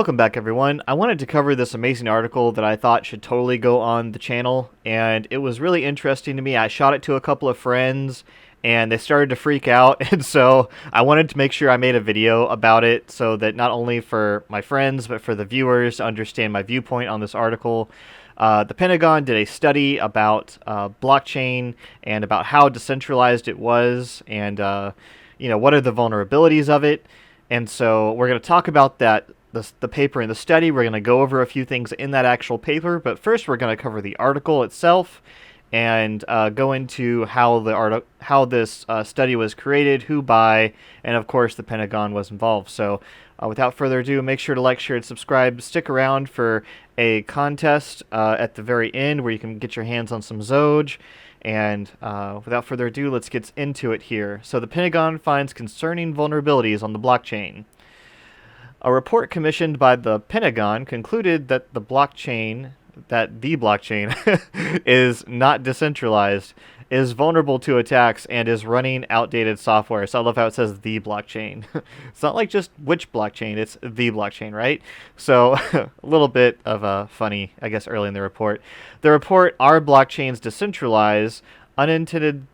Welcome back, everyone. I wanted to cover this amazing article that I thought should totally go on the channel, and it was really interesting to me. I shot it to a couple of friends, and they started to freak out, and so I wanted to make sure I made a video about it so that not only for my friends, but for the viewers to understand my viewpoint on this article. The Pentagon did a study about blockchain and about how decentralized it was, and what are the vulnerabilities of it. And so we're going to talk about that. The paper and the study. We're going to go over a few things in that actual paper, but first we're going to cover the article itself and go into how this study was created, who by, and of course the Pentagon was involved. So without further ado, make sure to like, share, and subscribe. Stick around for a contest at the very end where you can get your hands on some Zoj. And without further ado, let's get into it here. So the Pentagon finds concerning vulnerabilities on the blockchain. A report commissioned by the Pentagon concluded that the blockchain is not decentralized, is vulnerable to attacks, and is running outdated software. So I love how it says the blockchain. It's not like just which blockchain, it's the blockchain, right? So a little bit of a funny, I guess, early in the report. The report, Are Blockchains Decentralized? Unintended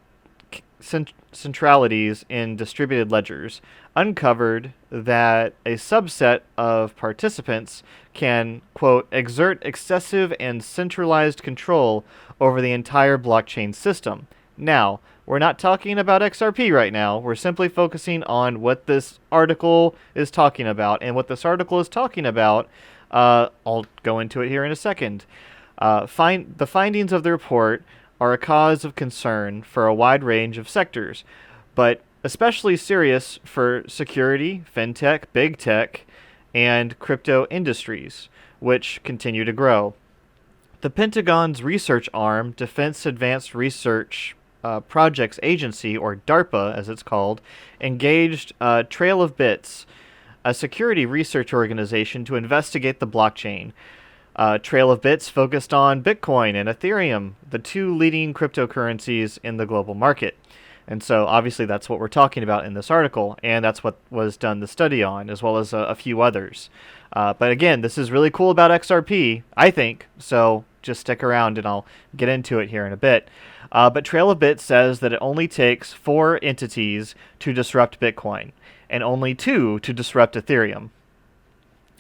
Centralities in Distributed Ledgers, uncovered that a subset of participants can, quote, exert excessive and centralized control over the entire blockchain system. Now, we're not talking about XRP right now. We're simply focusing on what this article is talking about. And what this article is talking about, I'll go into it here in a second. The findings of the report are a cause of concern for a wide range of sectors, but especially serious for security, fintech, big tech, and crypto industries, which continue to grow. The Pentagon's research arm, Defense Advanced Research Projects Agency, or DARPA as it's called, engaged Trail of Bits, a security research organization, to investigate the blockchain. Trail of Bits focused on Bitcoin and Ethereum, the two leading cryptocurrencies in the global market. And so obviously that's what we're talking about in this article, and that's what was done the study on, as well as a few others. But again, this is really cool about XRP, I think, so just stick around and I'll get into it here in a bit. But Trail of Bits says that it only takes 4 entities to disrupt Bitcoin, and only 2 to disrupt Ethereum.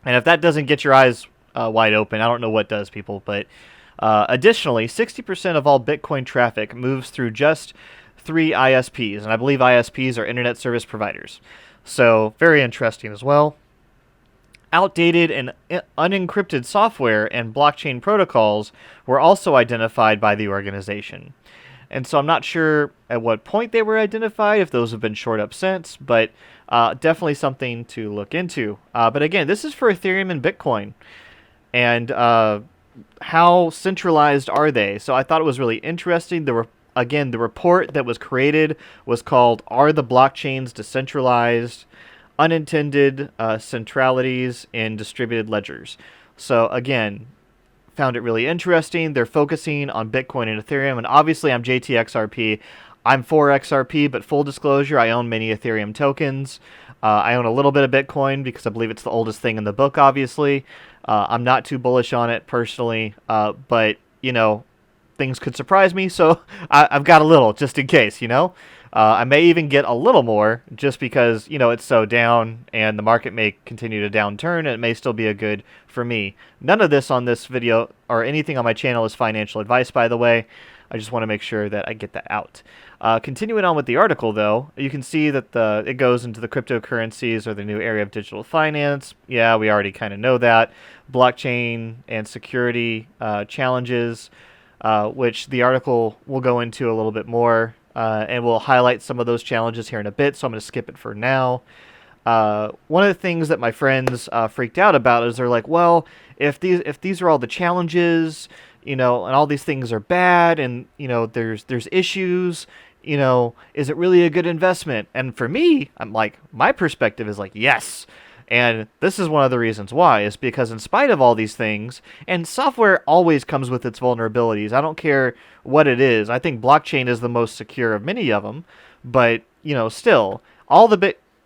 And if that doesn't get your eyes wide open, I don't know what does, people. But additionally, 60% of all Bitcoin traffic moves through just 3 ISPs, and I believe ISPs are internet service providers. So very interesting as well. Outdated and unencrypted software and blockchain protocols were also identified by the organization. And so I'm not sure at what point they were identified, if those have been shored up since, but definitely something to look into. But again, this is for Ethereum and Bitcoin. And how centralized are they? So I thought it was really interesting. The report that was created was called Are the Blockchains Decentralized? Unintended Centralities in Distributed Ledgers. So again, found it really interesting. They're focusing on Bitcoin and Ethereum, and obviously I'm JTXRP. I'm for XRP, but full disclosure, I own many Ethereum tokens. I own a little bit of Bitcoin because I believe it's the oldest thing in the book, obviously. I'm not too bullish on it personally, but, things could surprise me, so I've got a little, just in case, I may even get a little more, just because, it's so down, and the market may continue to downturn, and it may still be a good for me. None of this on this video, or anything on my channel, is financial advice, by the way. I just want to make sure that I get that out. Continuing on with the article, though, you can see that it goes into the cryptocurrencies or the new area of digital finance. Yeah, we already kind of know that. Blockchain and security challenges, which the article will go into a little bit more, and we'll highlight some of those challenges here in a bit, so I'm going to skip it for now. One of the things that my friends freaked out about is they're like, well, if these are all the challenges, and all these things are bad, and there's issues, is it really a good investment? And for me, I'm like, my perspective is like, yes. And this is one of the reasons why, is because in spite of all these things, and software always comes with its vulnerabilities. I don't care what it is. I think blockchain is the most secure of many of them, but still,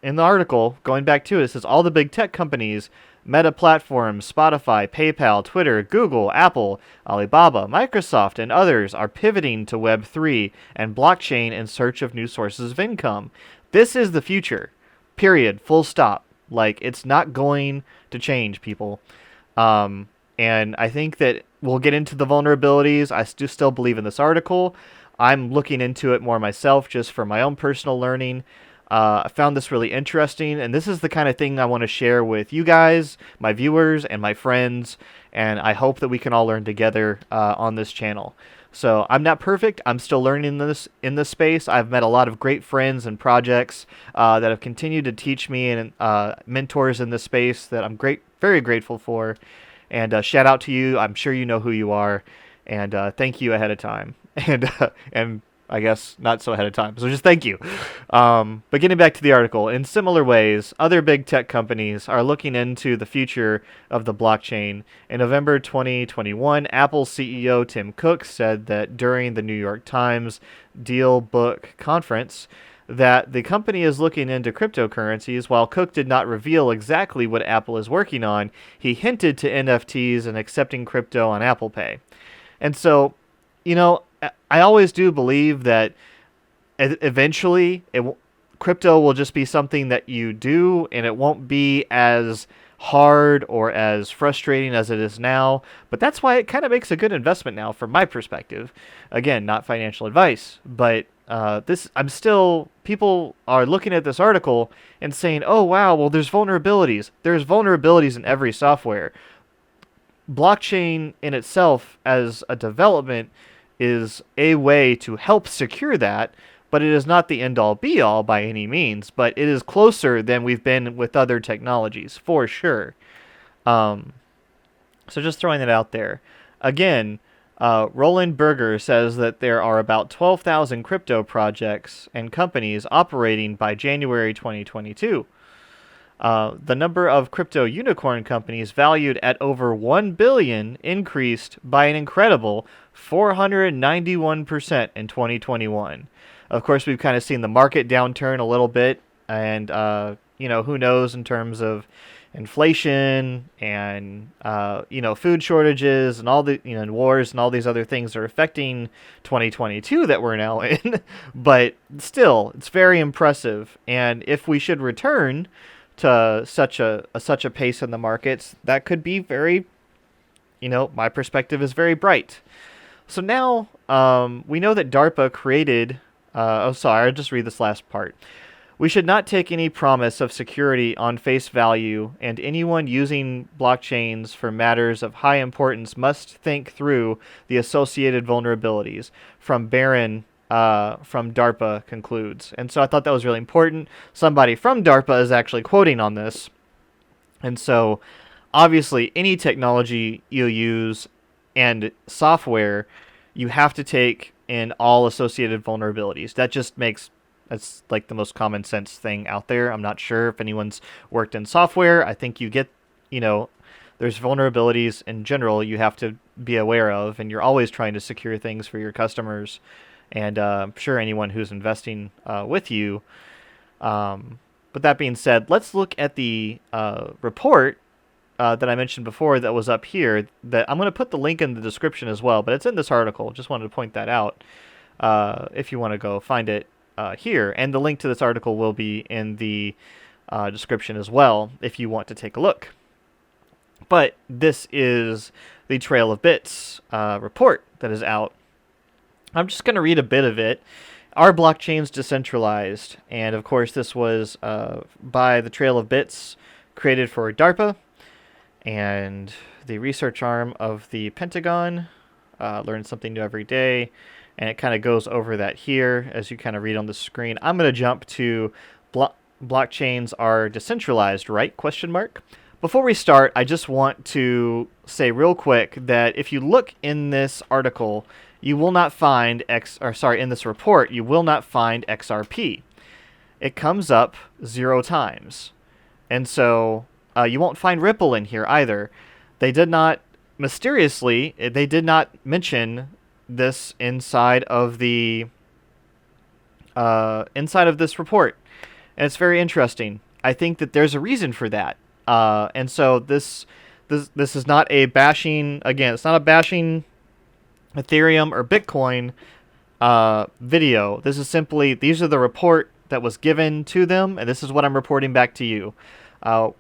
in the article, going back to it, it says all the big tech companies Meta Platforms, Spotify, PayPal, Twitter, Google, Apple, Alibaba, Microsoft, and others are pivoting to Web3 and blockchain in search of new sources of income. This is the future. Period. Full stop. Like, it's not going to change, people. And I think that we'll get into the vulnerabilities. I still believe in this article. I'm looking into it more myself just for my own personal learning. I found this really interesting, and this is the kind of thing I want to share with you guys, my viewers, and my friends, and I hope that we can all learn together on this channel. So I'm not perfect. I'm still learning this in this space. I've met a lot of great friends and projects that have continued to teach me, and mentors in this space that I'm very grateful for. And shout out to you. I'm sure you know who you are, and thank you ahead of time. And I guess not so ahead of time. So just thank you. But getting back to the article, in similar ways, other big tech companies are looking into the future of the blockchain. In November 2021, Apple CEO Tim Cook said that during the New York Times Deal Book conference that the company is looking into cryptocurrencies. While Cook did not reveal exactly what Apple is working on, he hinted to NFTs and accepting crypto on Apple Pay. And so, I always do believe that eventually crypto will just be something that you do, and it won't be as hard or as frustrating as it is now. But that's why it kind of makes a good investment now from my perspective. Again, not financial advice, but people are looking at this article and saying, oh, wow, well, there's vulnerabilities. There's vulnerabilities in every software. Blockchain in itself as a development is a way to help secure that, but it is not the end-all be-all by any means, but it is closer than we've been with other technologies, for sure. So just throwing that out there. Again, Roland Berger says that there are about 12,000 crypto projects and companies operating by January 2022. The number of crypto unicorn companies valued at over 1 billion increased by an incredible 491% in 2021. Of course, we've kind of seen the market downturn a little bit, and who knows in terms of inflation and food shortages and all the wars and all these other things are affecting 2022 that we're now in. But still, it's very impressive, and if we should return to such a pace in the markets, that could be very, my perspective is very bright. So now we know that DARPA created, I'll just read this last part. We should not take any promise of security on face value, and anyone using blockchains for matters of high importance must think through the associated vulnerabilities. From Barron from DARPA concludes. And so I thought that was really important. Somebody from DARPA is actually quoting on this. And so obviously any technology you use and software, you have to take in all associated vulnerabilities. That's like the most common sense thing out there. I'm not sure if anyone's worked in software. I think you get, there's vulnerabilities in general you have to be aware of, and you're always trying to secure things for your customers. And I'm sure anyone who's investing with you. But that being said, let's look at the report that I mentioned before that was up here. That I'm going to put the link in the description as well, but it's in this article. Just wanted to point that out if you want to go find it here. And the link to this article will be in the description as well if you want to take a look. But this is the Trail of Bits report that is out. I'm just going to read a bit of it. Are blockchains decentralized? And of course, this was by the Trail of Bits, created for DARPA and the research arm of the Pentagon. Learn something new every day. And it kind of goes over that here as you kind of read on the screen. I'm going to jump to blockchains are decentralized, right? Question mark. Before we start, I just want to say real quick that if you look in this article, you will not find in this report, you will not find XRP. It comes up 0 times. And so you won't find Ripple in here either. They did not mention this inside of the inside of this report. And it's very interesting. I think that there's a reason for that. And so this is not a bashing, again, it's not a bashing Ethereum or Bitcoin video. This is simply, these are the report that was given to them, and this is what I'm reporting back to you.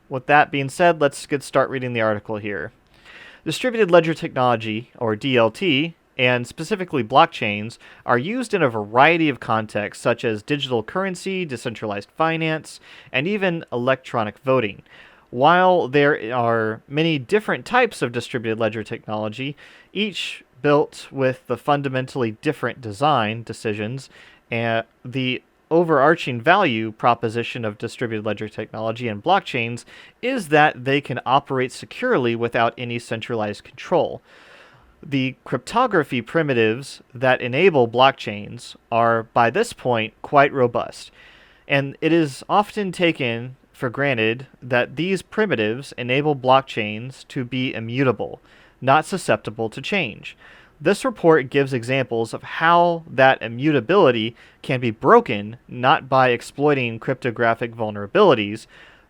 With that being said, let's start reading the article here. Distributed ledger technology, or DLT, and specifically blockchains, are used in a variety of contexts such as digital currency, decentralized finance, and even electronic voting. While there are many different types of distributed ledger technology, each built with the fundamentally different design decisions, and the overarching value proposition of distributed ledger technology and blockchains is that they can operate securely without any centralized control. The cryptography primitives that enable blockchains are, by this point, quite robust, and it is often taken for granted that these primitives enable blockchains to be immutable, not susceptible to change. This report gives examples of how that immutability can be broken not by exploiting cryptographic vulnerabilities,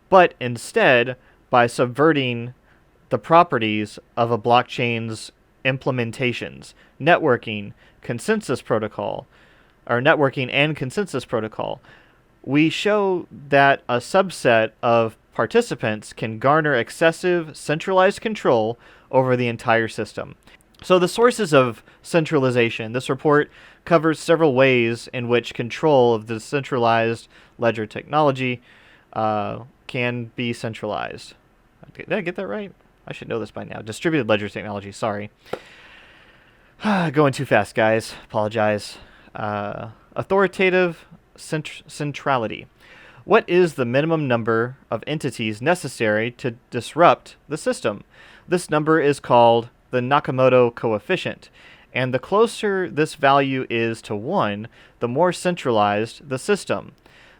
but instead by subverting the properties of a blockchain's implementations, networking, consensus protocol, or networking and consensus protocol. We show that a subset of participants can garner excessive centralized control over the entire system. So the sources of centralization. This report covers several ways in which control of the centralized ledger technology can be centralized. Did I get that right? I should know this by now. Distributed ledger technology, sorry. Going too fast, guys. Apologize. Authoritative centrality. What is the minimum number of entities necessary to disrupt the system? This number is called the Nakamoto coefficient, and the closer this value is to 1, the more centralized the system.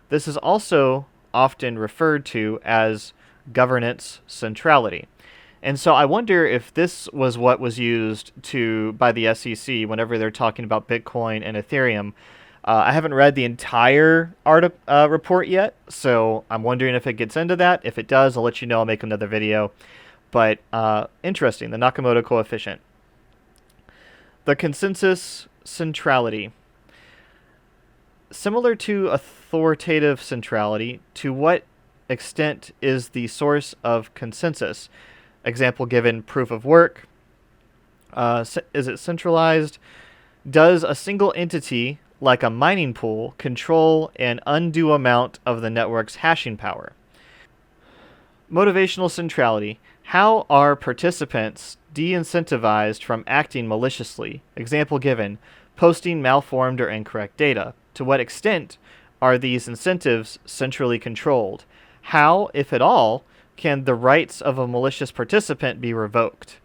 This is also often referred to as governance centrality. And so I wonder if this was what was used by the SEC whenever they're talking about Bitcoin and Ethereum. I haven't read the entire report yet, so I'm wondering if it gets into that. If it does, I'll let you know. I'll make another video. But interesting, the Nakamoto coefficient. The consensus centrality. Similar to authoritative centrality, to what extent is the source of consensus? Example given, proof of work. Is it centralized? Does a single entity, like a mining pool, control an undue amount of the network's hashing power? Motivational centrality. How are participants de-incentivized from acting maliciously? Example given, posting malformed or incorrect data. To what extent are these incentives centrally controlled? How, if at all, can the rights of a malicious participant be revoked?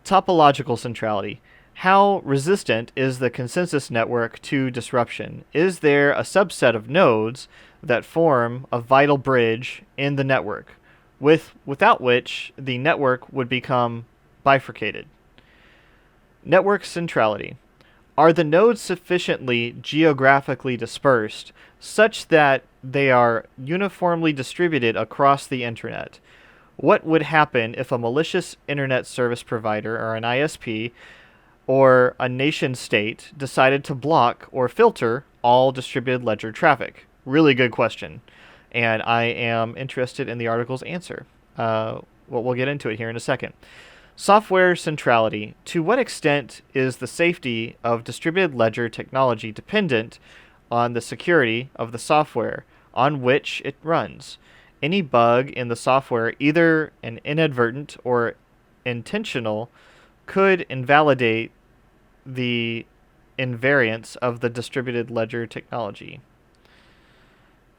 Topological centrality. How resistant is the consensus network to disruption? Is there a subset of nodes that form a vital bridge in the network, without which the network would become bifurcated? Network centrality. Are the nodes sufficiently geographically dispersed such that they are uniformly distributed across the internet? What would happen if a malicious internet service provider, or an ISP, or a nation state decided to block or filter all distributed ledger traffic? Really good question. And I am interested in the article's answer. We'll get into it here in a second. Software centrality. To what extent is the safety of distributed ledger technology dependent on the security of the software on which it runs? Any bug in the software, either an inadvertent or intentional, could invalidate the invariance of the distributed ledger technology.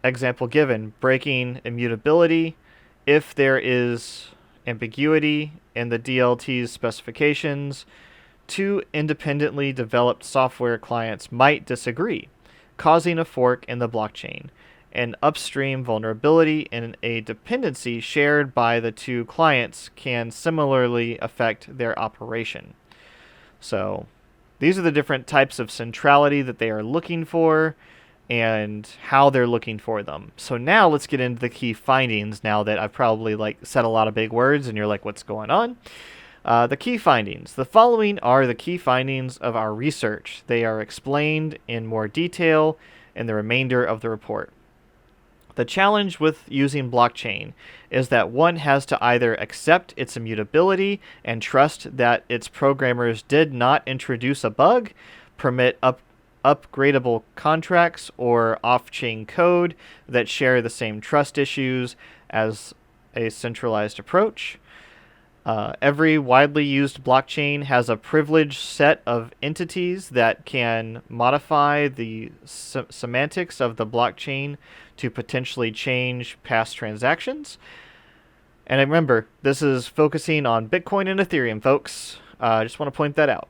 Example given, breaking immutability. If there is ambiguity in the DLT's specifications, two independently developed software clients might disagree, causing a fork in the blockchain. An upstream vulnerability in a dependency shared by the two clients can similarly affect their operation. So these are the different types of centrality that they are looking for. and how they're looking for them. So now let's get into the key findings, now that I've probably said a lot of big words and you're like, what's going on? The key findings. The following are the key findings of our research. They are explained in more detail in the remainder of the report. The challenge with using blockchain is that one has to either accept its immutability and trust that its programmers did not introduce a bug, permit upgradable contracts, or off-chain code that share the same trust issues as a centralized approach. Every widely used blockchain has a privileged set of entities that can modify the semantics of the blockchain to potentially change past transactions. And remember, this is focusing on Bitcoin and Ethereum, folks. I just want to point that out.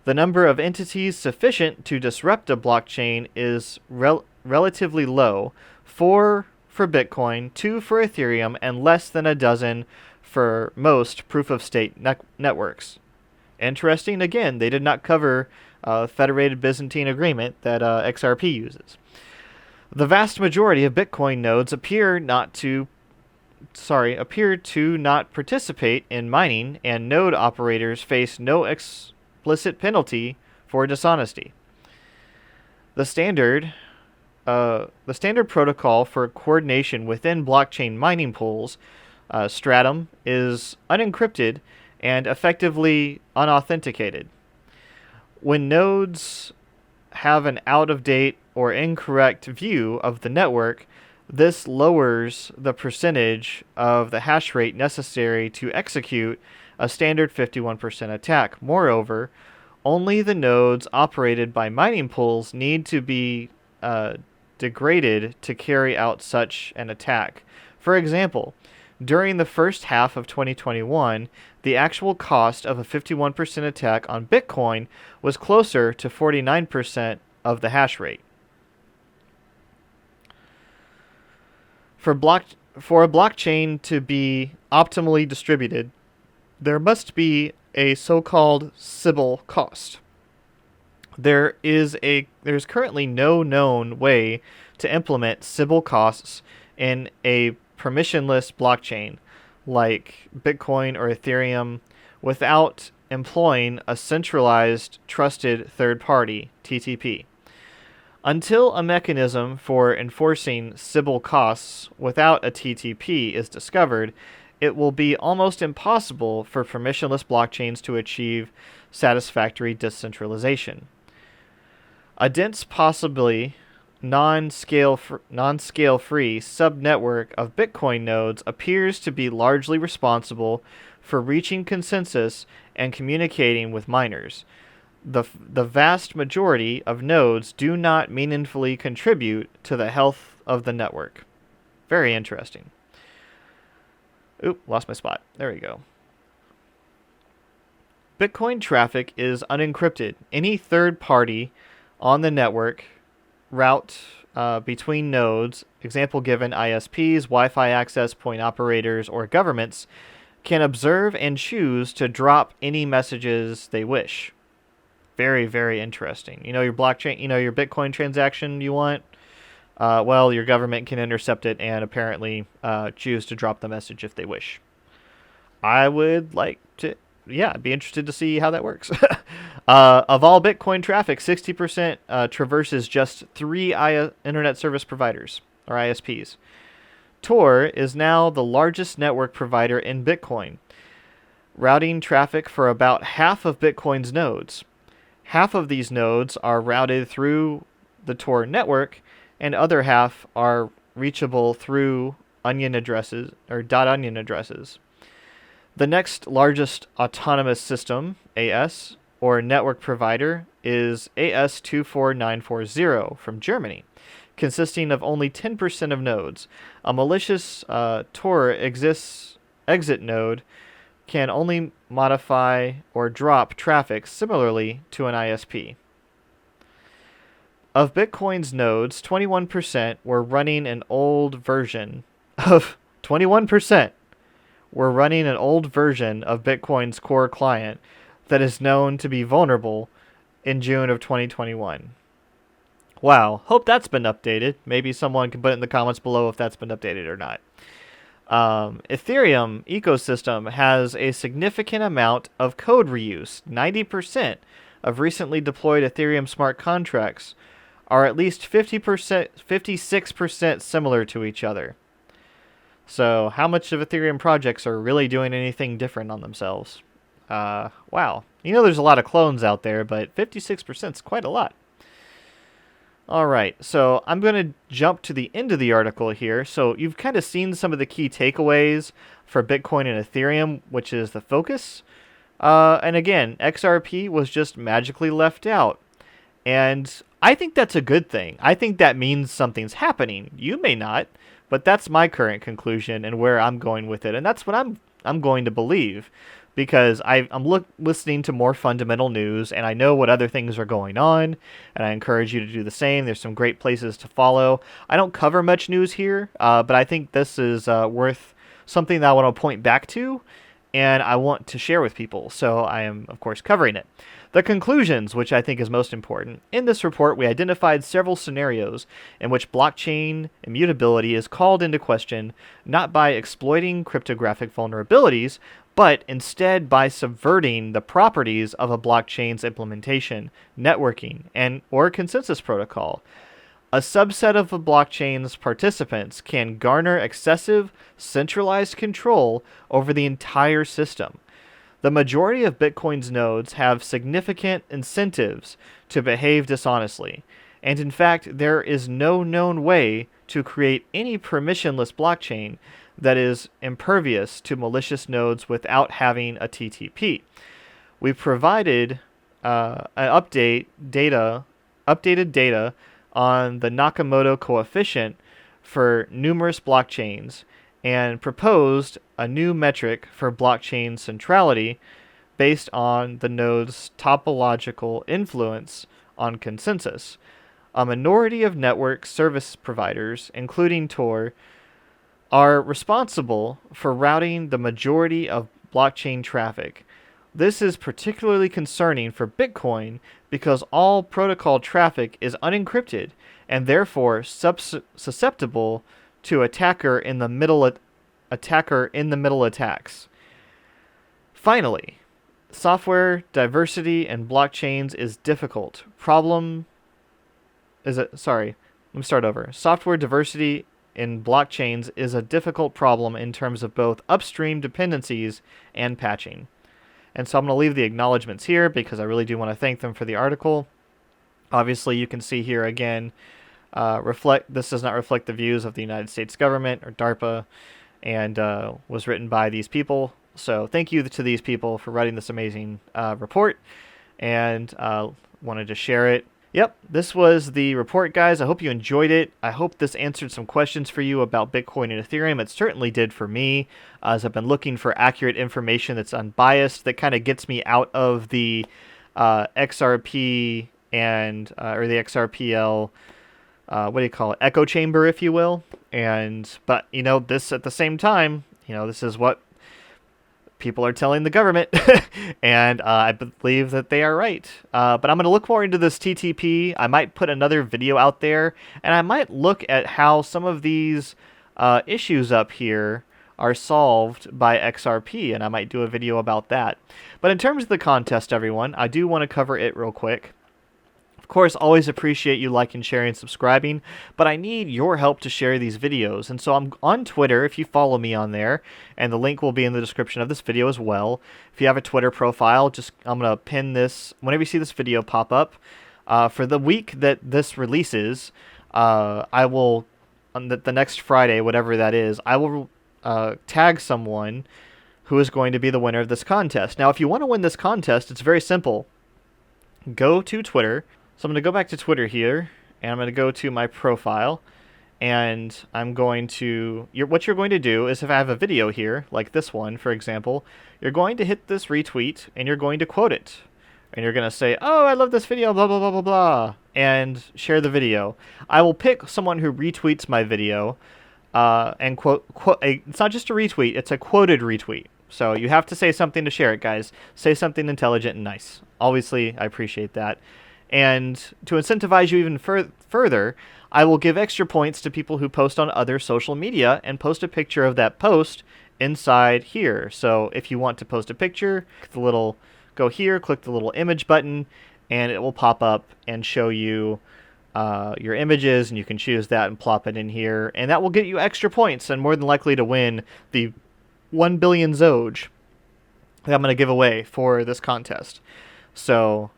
The number of entities sufficient to disrupt a blockchain is relatively low, 4 for Bitcoin, 2 for Ethereum, and less than a dozen for most proof-of-stake networks. Interesting, again, they did not cover Federated Byzantine Agreement that XRP uses. The vast majority of Bitcoin nodes appear to not participate in mining, and node operators face no explicit penalty for dishonesty. The standard protocol for coordination within blockchain mining pools, Stratum, is unencrypted and effectively unauthenticated. When nodes have an out-of-date or incorrect view of the network, this lowers the percentage of the hash rate necessary to execute a standard 51% attack. Moreover, only the nodes operated by mining pools need to be degraded to carry out such an attack. For example, during the first half of 2021, the actual cost of a 51% attack on Bitcoin was closer to 49% of the hash rate. For a blockchain to be optimally distributed, there must be a so-called Sybil cost. There's currently no known way to implement Sybil costs in a permissionless blockchain like Bitcoin or Ethereum without employing a centralized trusted third party, TTP. Until a mechanism for enforcing Sybil costs without a TTP is discovered, it will be almost impossible for permissionless blockchains to achieve satisfactory decentralization. A dense, possibly non-scale free subnetwork of Bitcoin nodes appears to be largely responsible for reaching consensus and communicating with miners. The vast majority of nodes do not meaningfully contribute to the health of the network. Very interesting. Oop, lost my spot. There we go. Bitcoin traffic is unencrypted. Any third party on the network route between nodes, example given ISPs, Wi-Fi access point operators, or governments, can observe and choose to drop any messages they wish. Very, very interesting. Your blockchain, your Bitcoin transaction you want? Well, your government can intercept it and apparently choose to drop the message if they wish. I would like to, I'd be interested to see how that works. Of all Bitcoin traffic, 60% traverses just 3 internet service providers, or ISPs. Tor is now the largest network provider in Bitcoin, routing traffic for about half of Bitcoin's nodes. Half of these nodes are routed through the Tor network, and other half are reachable through onion addresses or .onion addresses. The next largest autonomous system, AS, or network provider is AS24940 from Germany, consisting of only 10% of nodes. A malicious Tor exit node can only modify or drop traffic similarly to an ISP. Of Bitcoin's nodes, 21% were running an old version of 21% were running an old version of Bitcoin's core client that is known to be vulnerable in June of 2021. Wow, hope that's been updated. Maybe someone can put it in the comments below if that's been updated or not. Ethereum ecosystem has a significant amount of code reuse. 90% of recently deployed Ethereum smart contracts are at least 50%, 56% similar to each other. So how much of Ethereum projects are really doing anything different on themselves? Wow. There's a lot of clones out there, but 56% is quite a lot. All right, so I'm going to jump to the end of the article here. So you've kind of seen some of the key takeaways for Bitcoin and Ethereum, which is the focus. And again, XRP was just magically left out. And I think that's a good thing. I think that means something's happening. You may not, but that's my current conclusion and where I'm going with it. And that's what I'm going to believe, because I'm listening to more fundamental news, and I know what other things are going on, and I encourage you to do the same. There's some great places to follow. I don't cover much news here, but I think this is worth something that I want to point back to, and I want to share with people, so I am, of course, covering it. The conclusions, which I think is most important. In this report, we identified several scenarios in which blockchain immutability is called into question, not by exploiting cryptographic vulnerabilities, but instead by subverting the properties of a blockchain's implementation, networking, or consensus protocol. A subset of a blockchain's participants can garner excessive, centralized control over the entire system. The majority of Bitcoin's nodes have significant incentives to behave dishonestly, and in fact, there is no known way to create any permissionless blockchain that is impervious to malicious nodes without having a TTP. We provided updated data on the Nakamoto coefficient for numerous blockchains and proposed a new metric for blockchain centrality based on the node's topological influence on consensus. A minority of network service providers, including Tor, are responsible for routing the majority of blockchain traffic. This is particularly concerning for Bitcoin because all protocol traffic is unencrypted and therefore susceptible to attacker in the middle attacks. Finally, software diversity in blockchains is difficult. Software diversity in blockchains is a difficult problem in terms of both upstream dependencies and patching. And so I'm going to leave the acknowledgments here because I really do want to thank them for the article. Obviously, you can see here again, this does not reflect the views of the United States government or DARPA, and was written by these people. So thank you to these people for writing this amazing report, and wanted to share it. Yep, this was the report, guys. I hope you enjoyed it. I hope this answered some questions for you about Bitcoin and Ethereum. It certainly did for me, as I've been looking for accurate information that's unbiased, that kind of gets me out of the XRP and or the XRPL, echo chamber, if you will. But this at the same time, this is what people are telling the government, and I believe that they are right. But I'm going to look more into this TTP. I might put another video out there, and I might look at how some of these issues up here are solved by XRP, and I might do a video about that. But in terms of the contest, everyone, I do want to cover it real quick. Of course, always appreciate you liking, sharing, and subscribing, but I need your help to share these videos. And so I'm on Twitter, if you follow me on there, and the link will be in the description of this video as well. If you have a Twitter profile, I'm going to pin this whenever you see this video pop up. For the week that this releases, I will, on the next Friday, whatever that is, I will tag someone who is going to be the winner of this contest. Now, if you want to win this contest, it's very simple. Go to Twitter. So I'm going to go back to Twitter here, and I'm going to go to my profile, and I'm going to, what you're going to do is, if I have a video here, like this one, for example, you're going to hit this retweet, and you're going to quote it. And you're going to say, oh, I love this video, blah, blah, blah, blah, blah, and share the video. I will pick someone who retweets my video, and it's not just a retweet, it's a quoted retweet. So you have to say something to share it, guys. Say something intelligent and nice. Obviously, I appreciate that. And to incentivize you even further, I will give extra points to people who post on other social media and post a picture of that post inside here. So if you want to post a picture, go here, click the little image button, and it will pop up and show you your images, and you can choose that and plop it in here, and that will get you extra points and more than likely to win the 1 billion Zoj that I'm going to give away for this contest. So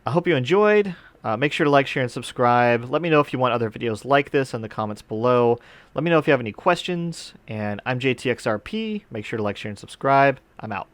I hope you enjoyed. Make sure to like, share, and subscribe. Let me know if you want other videos like this in the comments below. Let me know if you have any questions. And I'm JTXRP. Make sure to like, share, and subscribe. I'm out.